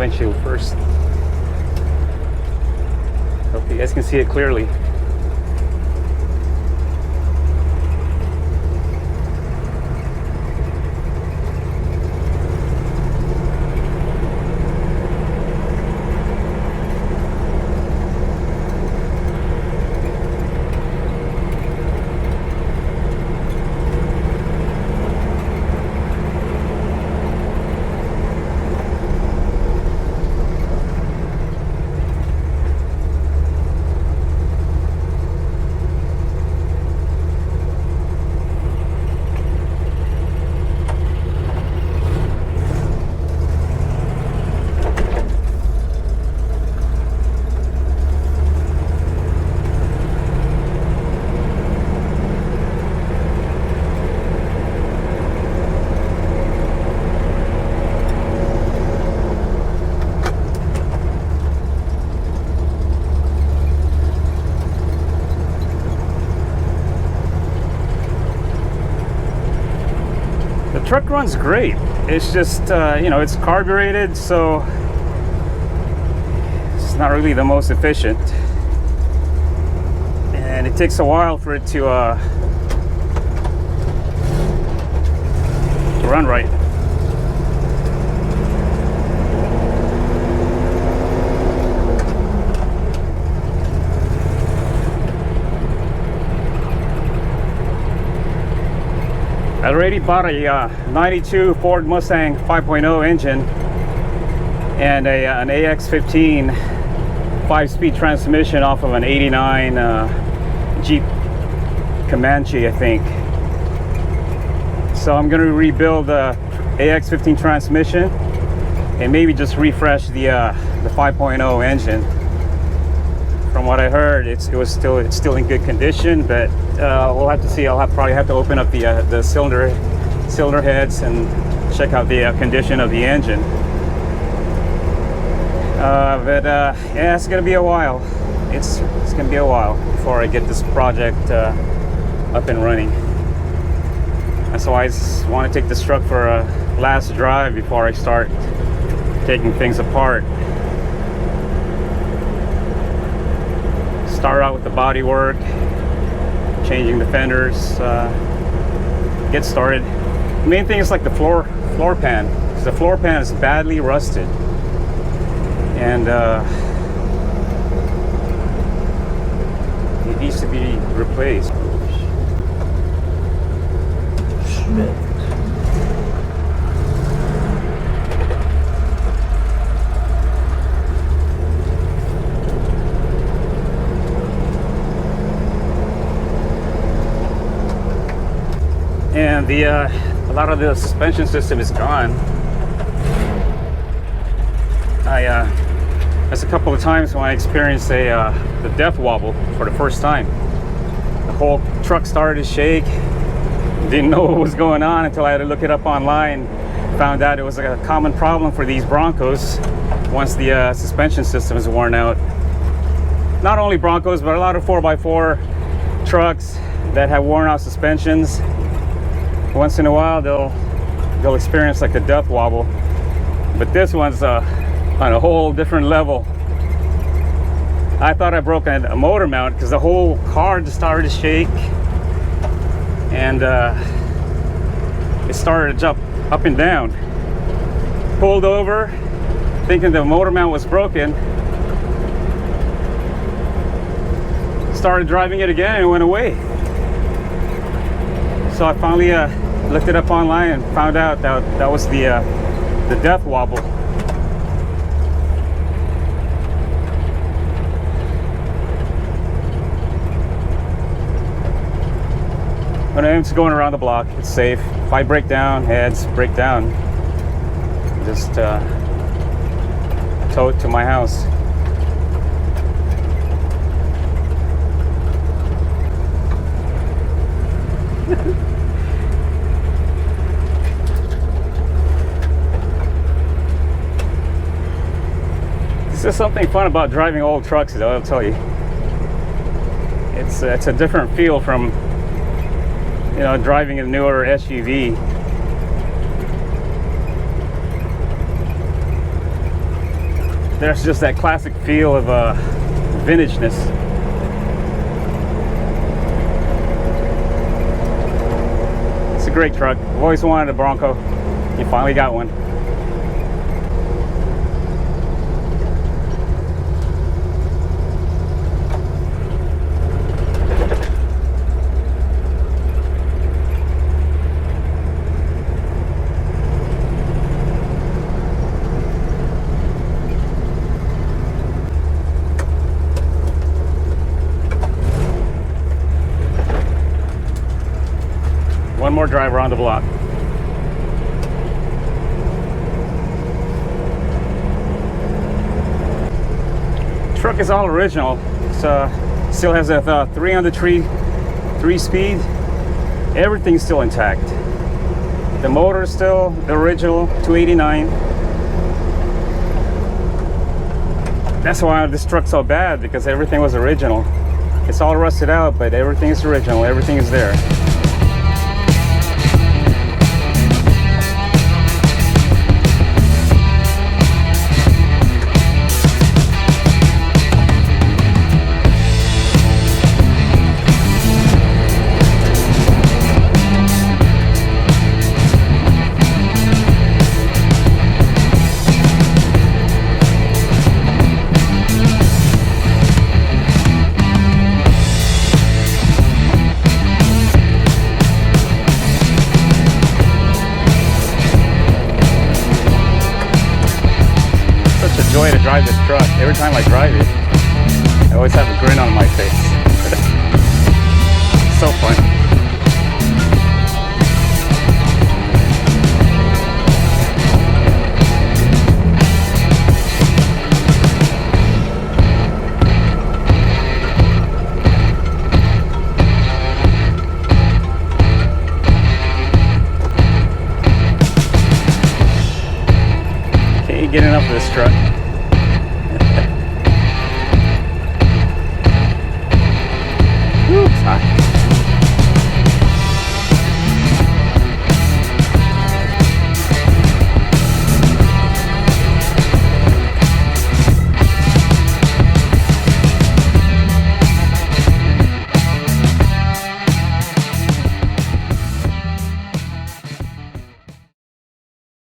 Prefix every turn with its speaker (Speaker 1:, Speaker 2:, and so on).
Speaker 1: windshield first. Hope you guys can see it clearly. The truck runs great. It's just, you know, it's carbureted, so it's not really the most efficient. And it takes a while for it to run right. I already bought a 92 Ford Mustang 5.0 engine and an AX15 5-speed transmission off of an 89 Jeep Comanche, I think. So I'm going to rebuild the AX15 transmission and maybe just refresh the 5.0 engine. From what I heard, it's still in good condition, but we'll have to see. I'll probably have to open up the cylinder heads and check out the condition of the engine. Yeah, it's gonna be a while. It's gonna be a while before I get this project up and running. That's why I just want to take this truck for a last drive before I start taking things apart. Start out with the body work, changing the fenders, get started. The main thing is like the floor pan, because the floor pan is badly rusted, and it needs to be replaced. Schmidt. And a lot of the suspension system is gone. That's a couple of times when I experienced the death wobble for the first time. The whole truck started to shake. Didn't know what was going on until I had to look it up online. Found out it was a common problem for these Broncos once the suspension system is worn out. Not only Broncos, but a lot of 4x4 trucks that have worn out suspensions. Once in a while they'll experience like a death wobble, but this one's on a whole different level. I thought I broke a motor mount because the whole car just started to shake, and it started to jump up and down. Pulled over thinking the motor mount was broken, started driving it again and it went away. So I finally looked it up online and found out that was the death wobble. When I'm just going around the block, it's safe. If I break down, heads break down, just tow it to my house. There's something fun about driving old trucks, though, I'll tell you. It's a different feel from, you know, driving a newer SUV. there's just that classic feel of vintageness. It's a great truck. I've always wanted a Bronco. You finally got one. One more drive around the block. Truck is all original. It still has a 3 on the tree, 3-speed. Everything's still intact. The motor is still the original 289. That's why this truck's so bad, because everything was original. It's all rusted out, but everything is original. Everything is there. Joy to drive this truck. Every time I drive it, I always have a grin on my face. So fun.